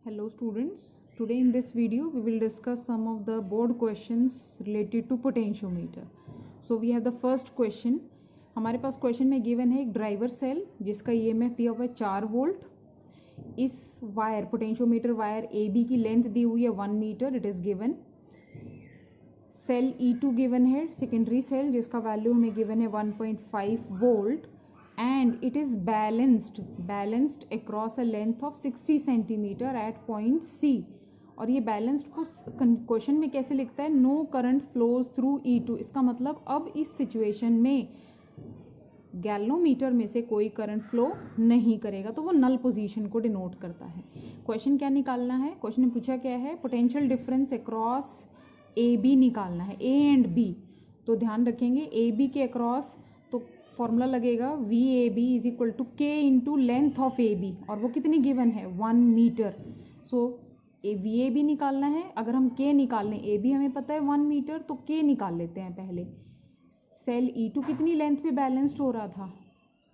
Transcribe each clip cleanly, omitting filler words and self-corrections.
Hello students, today in this video we will discuss some of the board questions related to potentiometer. So we have the first question. हमारे पास question में given है एक driver cell जिसका EMF दिया हुआ है 4 volt. इस wire potentiometer wire AB की लेंथ दी हुई है 1 metre. It is given. Cell E2 given है सेकेंडरी सेल जिसका वैल्यू हमें गिवन है 1.5 volt and it is balanced across a length of 60 centimeter at point C. और ये बैलेंस्ड को क्वेश्चन में कैसे लिखता है, no current flows through E2. इसका मतलब अब इस सिचुएशन में गैल्वोमीटर में से कोई करंट फ्लो नहीं करेगा, तो वो नल पोजीशन को डिनोट करता है. क्वेश्चन क्या निकालना है, क्वेश्चन में पूछा क्या है, पोटेंशियल डिफरेंस अक्रॉस AB निकालना है, A एंड B. तो ध्यान रखेंगे AB के अक्रॉस तो फॉर्मूला लगेगा VAB is equal to K into length of AB और वो कितनी गिवन है 1 मीटर. सो VAB निकालना है. अगर हम K निकाल लें, AB हमें पता है 1 मीटर, तो K निकाल लेते हैं पहले. सेल E2 कितनी लेंथ पे बैलेंस्ड हो रहा था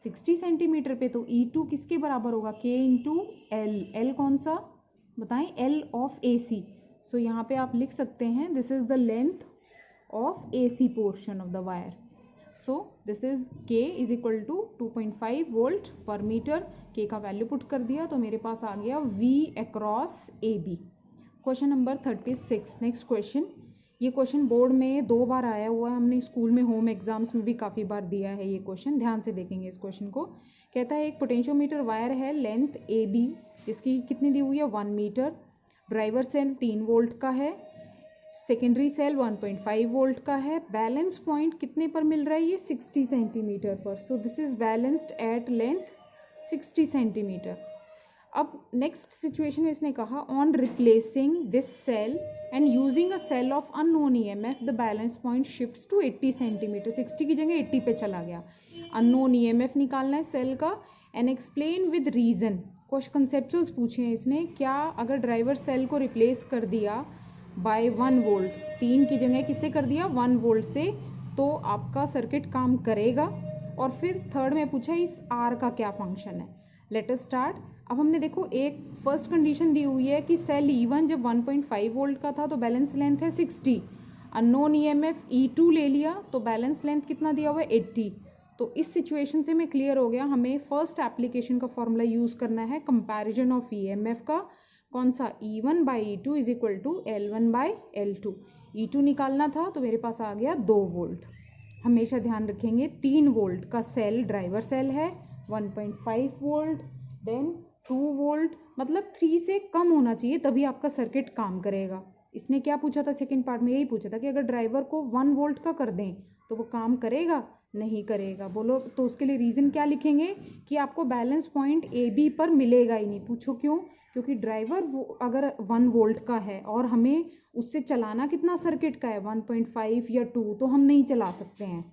60 सेंटीमीटर पे, तो E2 किसके बराबर होगा K इंटू L. L कौन सा बताएं, L ऑफ AC. सो यहाँ पे आप लिख सकते हैं this is the length of AC portion of the wire. So this is K is equal to 2.5 volt पर मीटर. K का वैल्यू पुट कर दिया तो मेरे पास आ गया V across AB. Question number 36. Next question. ये क्वेश्चन बोर्ड में 2 बार आया हुआ है, हमने स्कूल में होम एग्जाम्स में भी काफ़ी बार दिया है ये क्वेश्चन. ध्यान से देखेंगे इस क्वेश्चन को. कहता है एक पोटेंशियोमीटर वायर है लेंथ AB जिसकी कितनी दी हुई है 1 मीटर. ड्राइवर सेल 3 वोल्ट का है, सेकेंडरी सेल 1.5 वोल्ट का है. बैलेंस पॉइंट कितने पर मिल रहा है, ये 60 सेंटीमीटर पर. So this is balanced at length 60 centimetre. अब नेक्स्ट सिचुएशन में इसने कहा on replacing this cell and using a cell of unknown EMF the balance point shifts to 80 centimetre. 60 की जगह 80 पे चला गया. अननोन EMF निकालना है सेल का एंड एक्सप्लेन विद रीजन. कुछ कंसेप्चुअल्स पूछे हैं इसने. क्या अगर ड्राइवर सेल को रिप्लेस कर दिया बाय 1 वोल्ट, 3 की जगह किससे कर दिया 1 वोल्ट से, तो आपका सर्किट काम करेगा. और फिर थर्ड में पूछा इस R का क्या फंक्शन है. Let us start. अब हमने देखो एक फर्स्ट कंडीशन दी हुई है कि सेल E1 जब 1.5 वोल्ट का था तो बैलेंस लेंथ है 60. अननोन EMF E2 ले लिया तो बैलेंस लेंथ कितना दिया हुआ है 80. तो इस सिचुएशन से मैं क्लियर हो गया, हमें फर्स्ट एप्लीकेशन का फॉर्मूला यूज करना है कंपैरिजन ऑफ EMF का. कौन सा, E1 by E2 is equal to L1 by L2. E2 निकालना था तो मेरे पास आ गया 2 वोल्ट. हमेशा ध्यान रखेंगे 3 वोल्ट का सेल ड्राइवर सेल है, 1.5 वोल्ट देन 2 वोल्ट, मतलब 3 से कम होना चाहिए तभी आपका सर्किट काम करेगा. इसने क्या पूछा था सेकेंड पार्ट में, यही पूछा था कि अगर ड्राइवर को 1 वोल्ट का कर दें तो वो काम करेगा, नहीं करेगा. बोलो तो उसके लिए रीज़न क्या लिखेंगे कि आपको बैलेंस पॉइंट AB पर मिलेगा ही नहीं. पूछो क्यों, क्योंकि ड्राइवर अगर 1 वोल्ट का है और हमें उससे चलाना कितना सर्किट का है 1.5 या 2, तो हम नहीं चला सकते हैं.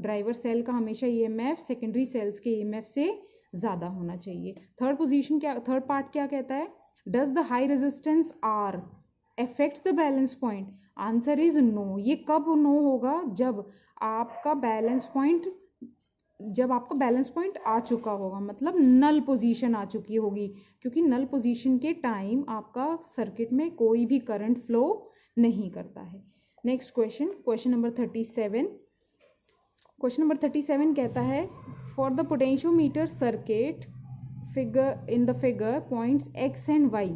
ड्राइवर सेल का हमेशा EMF सेकेंडरी सेल्स के EMF से ज़्यादा होना चाहिए. थर्ड पार्ट क्या कहता है, does the high resistance R affects the balance point. Answer is no. ये कब नो होगा, जब आपका बैलेंस पॉइंट आ चुका होगा, मतलब नल पोजीशन आ चुकी होगी, क्योंकि नल पोजीशन के टाइम आपका सर्किट में कोई भी करंट फ्लो नहीं करता है. Next question, question number 37. Question number 37 कहता है for the potentiometer circuit figure in the figure points X and Y.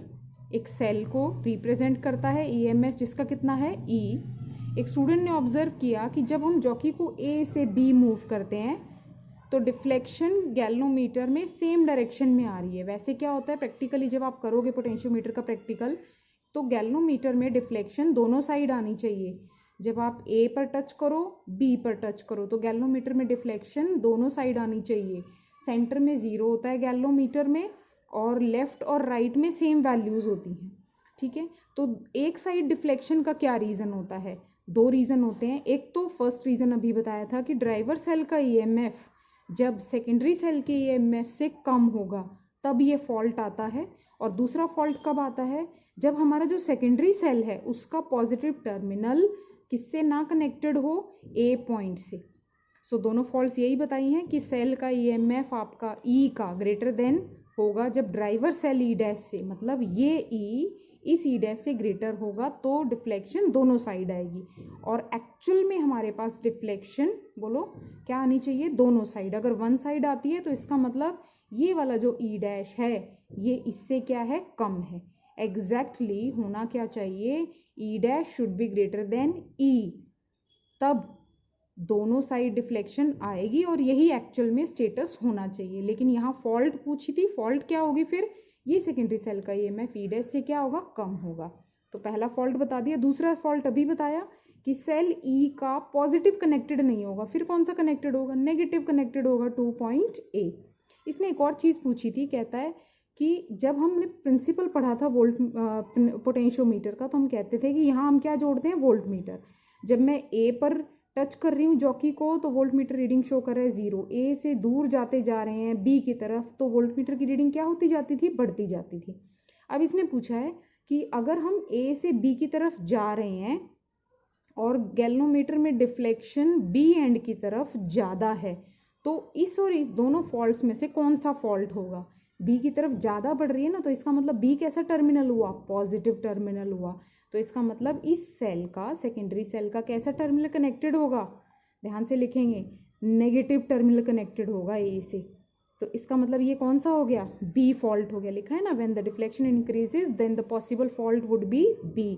एक सेल को रिप्रेजेंट करता है EMF जिसका कितना है E. एक स्टूडेंट ने ऑब्जर्व किया कि जब हम जॉकी को A से B मूव करते हैं तो डिफ्लेक्शन गैल्वोमीटर में सेम डायरेक्शन में आ रही है. वैसे क्या होता है प्रैक्टिकली, जब आप करोगे पोटेंशियोमीटर का प्रैक्टिकल, तो गैल्वोमीटर में डिफ्लेक्शन दोनों साइड आनी चाहिए. जब आप A पर टच करो B पर टच करो तो गैल्वोमीटर में डिफ्लेक्शन दोनों साइड आनी चाहिए. सेंटर में 0 होता है गैल्वोमीटर में और लेफ्ट और राइट में सेम वैल्यूज होती हैं. ठीक है, तो एक साइड डिफ्लेक्शन का क्या रीज़न होता है, 2 रीज़न होते हैं. एक तो फर्स्ट रीज़न अभी बताया था कि ड्राइवर सेल का EMF जब सेकेंडरी सेल के EMF से कम होगा तब ये फॉल्ट आता है. और दूसरा फॉल्ट कब आता है, जब हमारा जो सेकेंडरी सेल है उसका पॉजिटिव टर्मिनल किससे ना कनेक्टेड हो, A पॉइंट से. सो दोनों फॉल्ट्स यही बताई हैं कि सेल का EMF आपका E का ग्रेटर देन होगा जब ड्राइवर सेल ई डैश से, मतलब ये ई इस ई डैश से ग्रेटर होगा तो डिफ्लेक्शन दोनों साइड आएगी। और एक्चुअल में हमारे पास डिफ्लेक्शन बोलो क्या आनी चाहिए, दोनों साइड। अगर वन साइड आती है तो इसका मतलब ये वाला जो ई डैश है ये इससे क्या है, कम है। एग्जैक्टली होना क्या चाहिए, E dash should be greater than E, तब दोनों साइड डिफ्लेक्शन आएगी और यही एक्चुअल में स्टेटस होना चाहिए। लेकिन यहाँ फॉल्ट पूछी थी, फॉल्ट क्या होगी फिर, ये सेकेंडरी सेल का ईएमएफ ई डैश से क्या होगा, कम होगा। तो पहला फॉल्ट बता दिया। दूसरा फॉल्ट अभी बताया कि सेल ई का पॉजिटिव कनेक्टेड नहीं होगा, फिर कौन सा कनेक्टेड होगा, नेगेटिव कनेक्टेड होगा 2 पॉइंट ए। इसने एक और चीज़ पूछी थी, कहता है कि जब हमने प्रिंसिपल पढ़ा था वोल्ट पोटेंशियोमीटर का, तो हम कहते थे कि यहाँ हम क्या जोड़ते हैं, वोल्ट मीटर। जब मैं ए पर टच कर रही हूँ जॉकी को तो वोल्ट मीटर रीडिंग शो कर रहा है 0। ए से दूर जाते जा रहे हैं बी की तरफ तो वोल्ट मीटर की रीडिंग क्या होती जाती थी, बढ़ती जाती थी। अब इसने पूछा है कि अगर हम ए से बी की तरफ जा रहे हैं और गैल्वेनोमीटर में डिफ्लेक्शन बी एंड की तरफ ज़्यादा है, तो इस और इस दोनों फॉल्ट्स में से कौन सा फॉल्ट होगा। बी की तरफ ज़्यादा बढ़ रही है ना, तो इसका मतलब बी कैसा टर्मिनल हुआ, पॉजिटिव टर्मिनल हुआ। तो इसका मतलब इस सेल का, सेकेंडरी सेल का कैसा टर्मिनल कनेक्टेड होगा, ध्यान से लिखेंगे, नेगेटिव टर्मिनल कनेक्टेड होगा ए से। तो इसका मतलब ये कौन सा हो गया, बी फॉल्ट हो गया। लिखा है ना, when the deflection increases then the possible fault would be B.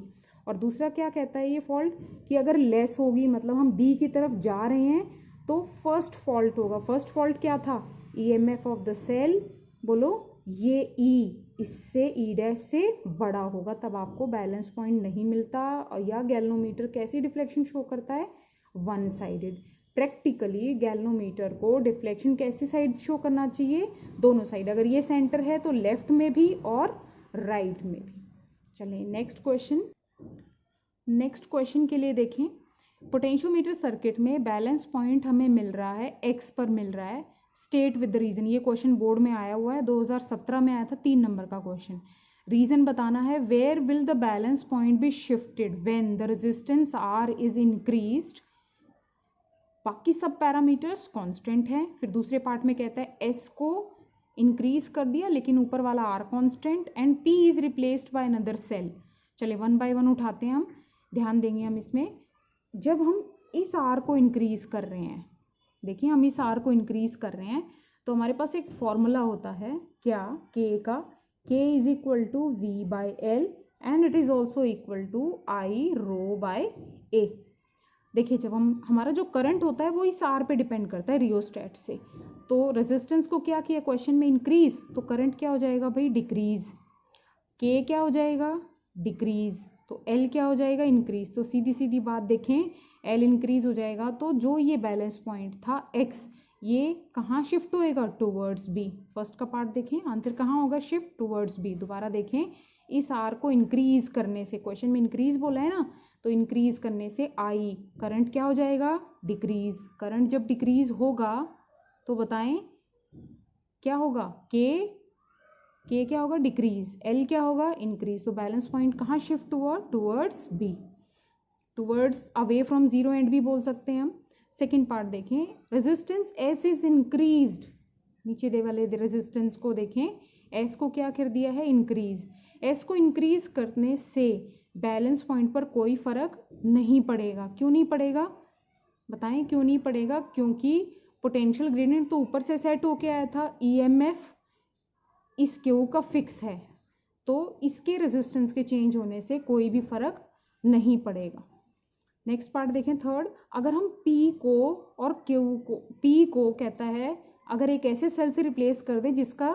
और दूसरा क्या कहता है ये फॉल्ट, कि अगर लेस होगी, मतलब हम बी की तरफ जा रहे हैं तो फर्स्ट फॉल्ट होगा। फर्स्ट फॉल्ट क्या था, ईएमएफ ऑफ द सेल बोलो ये ई इससे ई डैश से बड़ा होगा, तब आपको बैलेंस पॉइंट नहीं मिलता। या गैल्वेनोमीटर कैसी डिफ्लेक्शन शो करता है, वन साइडेड। प्रैक्टिकली गैल्वेनोमीटर को डिफ्लेक्शन कैसी साइड शो करना चाहिए, दोनों साइड। अगर ये सेंटर है तो लेफ्ट में भी और राइट में भी। चलें नेक्स्ट क्वेश्चन। नेक्स्ट क्वेश्चन के लिए देखें, पोटेंशियोमीटर सर्किट में बैलेंस पॉइंट हमें मिल रहा है एक्स पर मिल रहा है, स्टेट विद द रीजन। ये क्वेश्चन बोर्ड में आया हुआ है, 2017 में आया था, 3 नंबर का क्वेश्चन। रीजन बताना है, where will the balance point be shifted when the resistance R is increased. बाकी सब पैरामीटर्स कांस्टेंट हैं। फिर दूसरे पार्ट में कहता है एस को इंक्रीज कर दिया लेकिन ऊपर वाला R constant, and P is replaced by another cell. चले वन बाय वन उठाते हैं हम, ध्यान देंगे हम इसमें। जब हम इस आर को इंक्रीज कर रहे हैं, देखिए हम इस आर को इंक्रीज कर रहे हैं, तो हमारे पास एक फॉर्मूला होता है क्या, के का, K is equal to V by L and it is also equal to I rho by A. देखिए जब हम, हमारा जो करंट होता है वो इस आर पे डिपेंड करता है रियोस्टेट से। तो रेजिस्टेंस को क्या किया क्वेश्चन में, इंक्रीज, तो करंट क्या हो जाएगा भाई, डिक्रीज। के क्या हो जाएगा, डिक्रीज। तो एल क्या हो जाएगा, इंक्रीज। तो सीधी सीधी बात देखें, एल इंक्रीज हो जाएगा तो जो ये बैलेंस पॉइंट था एक्स, ये कहाँ शिफ्ट होएगा, टूवर्ड्स बी। फर्स्ट का पार्ट देखें, आंसर कहाँ होगा, शिफ्ट टूवर्ड्स बी। दोबारा देखें, इस आर को इंक्रीज करने से, क्वेश्चन में इंक्रीज बोला है ना, तो इंक्रीज करने से आई करंट क्या हो जाएगा, डिक्रीज। करंट जब डिक्रीज होगा तो बताएं क्या होगा, के क्या होगा, डिक्रीज। एल क्या होगा, इंक्रीज। तो बैलेंस पॉइंट कहाँ शिफ्ट हुआ, towards B, towards away from zero and भी बोल सकते हैं हम। सेकेंड पार्ट देखें, रेजिस्टेंस एस इज इंक्रीज्ड, नीचे दे वाले रेजिस्टेंस को देखें, एस को क्या कर दिया है, इंक्रीज। एस को इंक्रीज करने से बैलेंस पॉइंट पर कोई फर्क नहीं पड़ेगा। क्यों नहीं पड़ेगा, बताएं क्यों नहीं पड़ेगा, क्योंकि पोटेंशियल ग्रेडियंट तो ऊपर से सेट होके आया था, ईएमएफ इस क्यू का फिक्स है, तो इसके रेजिस्टेंस के चेंज होने से कोई भी फर्क नहीं पड़ेगा। नेक्स्ट पार्ट देखें, थर्ड, अगर हम P को और Q को, P को कहता है अगर एक ऐसे सेल से रिप्लेस कर दें जिसका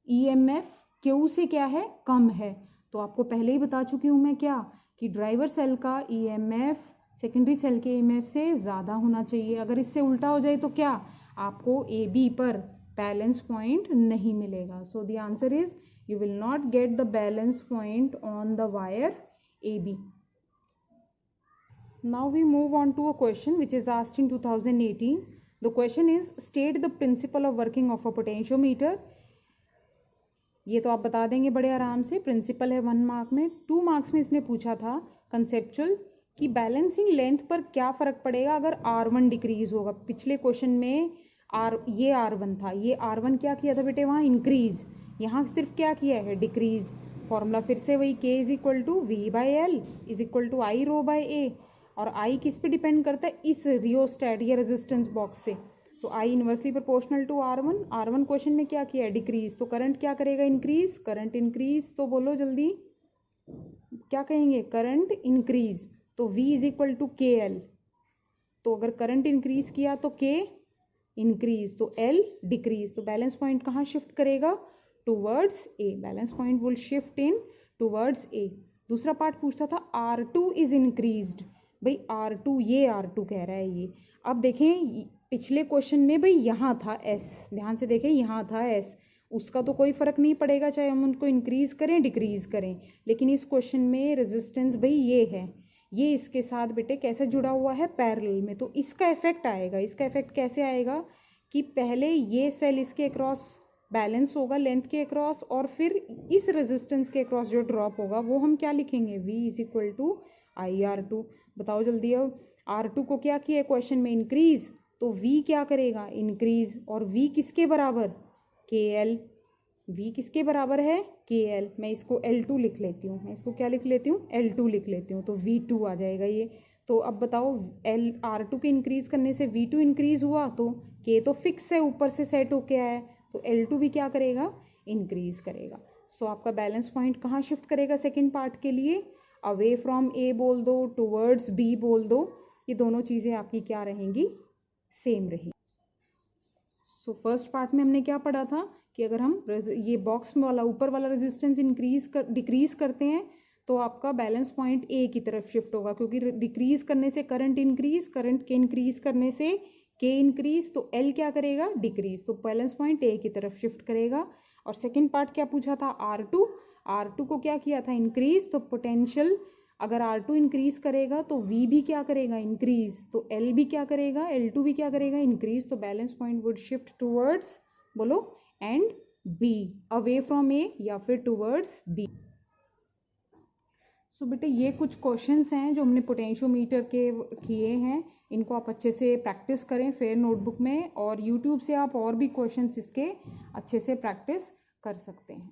EMF Q से क्या है, कम है, तो आपको पहले ही बता चुकी हूँ मैं क्या, कि ड्राइवर सेल का EMF सेकेंडरी सेल के EMF से ज़्यादा होना चाहिए। अगर इससे उल्टा हो जाए तो क्या, आपको AB पर बैलेंस पॉइंट नहीं मिलेगा। So the answer is you will not get the balance point on the wire AB. Now we move on to a question which is asked in 2018. The question is, state the principle of working of a potentiometer. ये तो आप बता देंगे बड़े आराम से, principal है 1 mark में। 2 मार्क्स में इसने पूछा था कंसेप्चुअल कि बैलेंसिंग लेंथ पर क्या फ़र्क पड़ेगा अगर R1 डिक्रीज होगा। पिछले क्वेश्चन में ये R1 था, ये R1 क्या किया था बेटे, वहाँ इंक्रीज, यहाँ सिर्फ क्या किया है, डिक्रीज। फॉर्मूला फिर से वही, k is equal to V by L is equal to I rho by A, और आई किस पे डिपेंड करता है, इस रियोस्टैट या रेजिस्टेंस बॉक्स से, तो I inversely proportional to R1। R1 question में क्या किया है, डिक्रीज, तो करंट क्या करेगा, इंक्रीज। करंट इंक्रीज तो बोलो जल्दी क्या कहेंगे, करंट इंक्रीज, तो V is equal to K L. तो अगर करंट इंक्रीज किया तो K इंक्रीज, तो L डिक्रीज, तो बैलेंस पॉइंट कहाँ शिफ्ट करेगा, towards A. Balance point will shift in towards A. दूसरा पार्ट पूछता था R2 इज इंक्रीज्ड, भाई R2, ये R2 कह रहा है ये। अब देखें पिछले क्वेश्चन में भाई यहाँ था S, ध्यान से देखें यहाँ था S, उसका तो कोई फर्क नहीं पड़ेगा चाहे हम उनको इंक्रीज करें डिक्रीज करें, लेकिन इस क्वेश्चन में रेजिस्टेंस भाई ये है, ये इसके साथ बेटे कैसे जुड़ा हुआ है, पैरेलल में, तो इसका इफेक्ट आएगा। इसका इफेक्ट कैसे आएगा कि पहले ये सेल इसके अक्रॉस बैलेंस होगा लेंथ के अक्रॉस, और फिर इस रेजिस्टेंस के अक्रॉस जो ड्रॉप होगा वो हम क्या लिखेंगे, V is equal to IR2। बताओ जल्दी, अब R2 को क्या किया क्वेश्चन में, इंक्रीज, तो V क्या करेगा, इंक्रीज, और V किसके बराबर, KL। V किसके बराबर है, KL। मैं इसको L2 लिख लेती हूँ, मैं इसको क्या लिख लेती हूँ, L2 लिख लेती हूँ, तो V2 आ जाएगा ये। तो अब बताओ R2 के इंक्रीज करने से V2 इंक्रीज हुआ, तो K तो फिक्स है, ऊपर से सेट होके आया है, तो L2 भी क्या करेगा, इंक्रीज करेगा। सो आपका बैलेंस पॉइंट कहाँ शिफ्ट करेगा सेकेंड पार्ट के लिए, अवे फ्रॉम A बोल दो, टूवर्ड्स B बोल दो, ये दोनों चीज़ें आपकी क्या रहेंगी, सेम रहेगी। सो फर्स्ट पार्ट में हमने क्या पढ़ा था कि अगर हम ये बॉक्स में वाला ऊपर वाला रेजिस्टेंस डिक्रीज करते हैं तो आपका बैलेंस पॉइंट ए की तरफ शिफ्ट होगा, क्योंकि डिक्रीज करने से करंट इंक्रीज, करंट के इंक्रीज करने से के इंक्रीज, तो एल क्या करेगा, डिक्रीज, तो बैलेंस पॉइंट ए की तरफ शिफ्ट करेगा। और सेकेंड पार्ट क्या पूछा था, R2 को क्या किया था, इंक्रीज, तो पोटेंशियल अगर R2 इंक्रीज करेगा तो V भी क्या करेगा, इंक्रीज, तो L भी क्या करेगा, L2 भी क्या करेगा, इंक्रीज, तो balance point would shift towards, बोलो, and B, away from A या फिर टूवर्ड्स B। सो बेटे ये कुछ क्वेश्चंस हैं जो हमने पोटेंशियोमीटर के किए हैं, इनको आप अच्छे से प्रैक्टिस करें फेयर नोटबुक में, और यूट्यूब से आप और भी क्वेश्चंस इसके अच्छे से प्रैक्टिस कर सकते हैं।